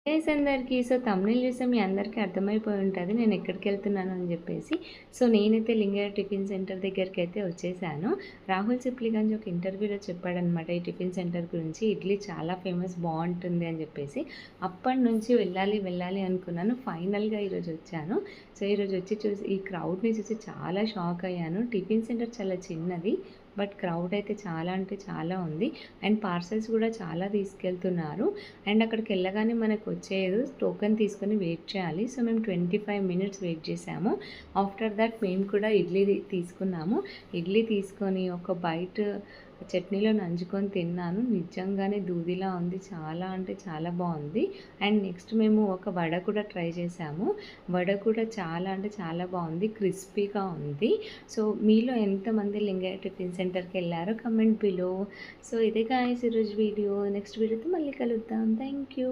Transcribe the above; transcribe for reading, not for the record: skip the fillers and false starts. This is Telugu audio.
గైస్ అందరికీ సో తమ్ముళ్ళు చూస్తే మీ అందరికీ అర్థమైపోయి ఉంటుంది నేను ఎక్కడికి వెళ్తున్నాను అని చెప్పేసి. సో నేనైతే లింగయ్య టిఫిన్ సెంటర్ దగ్గరికి అయితే వచ్చేసాను. రాహుల్ సిప్లిగంజ్ ఒక ఇంటర్వ్యూలో చెప్పాడనమాట ఈ టిఫిన్ సెంటర్ గురించి. ఇడ్లీ చాలా ఫేమస్, బాగుంటుంది అని చెప్పేసి. అప్పటి నుంచి వెళ్ళాలి వెళ్ళాలి అనుకున్నాను. ఫైనల్గా ఈరోజు వచ్చాను. సో ఈరోజు వచ్చి చూసి ఈ క్రౌడ్ని చూసి చాలా షాక్ అయ్యాను. టిఫిన్ సెంటర్ చాలా చిన్నది, బట్ క్రౌడ్ అయితే చాలా అంటే చాలా ఉంది. అండ్ పార్సల్స్ కూడా చాలా తీసుకెళ్తున్నారు. అండ్ అక్కడికి వెళ్ళగానే మనకు వచ్చేది టోకెన్ తీసుకొని వెయిట్ చేయాలి. సో మేము 25 మినిట్స్ వెయిట్ చేసాము. ఆఫ్టర్ దట్ మేము కూడా ఇడ్లీ తీసుకున్నాము. ఇడ్లీ తీసుకొని ఒక బైట్ చట్నీలో నంచుకొని తిన్నాను. నిజంగానే దూదిలా ఉంది, చాలా అంటే చాలా బాగుంది. అండ్ నెక్స్ట్ మేము ఒక వడ కూడా ట్రై చేసాము. వడ కూడా చాలా అంటే చాలా బాగుంది, క్రిస్పీగా ఉంది. సో మీలో ఎంతమంది లింగయ్య టిఫిన్ సెంటర్కి వెళ్ళారో కమెంట్ బిలో. సో ఇదే గాయ్స్ ఈరోజు వీడియో. నెక్స్ట్ వీడియోతో మళ్ళీ కలుద్దాం. Thank you.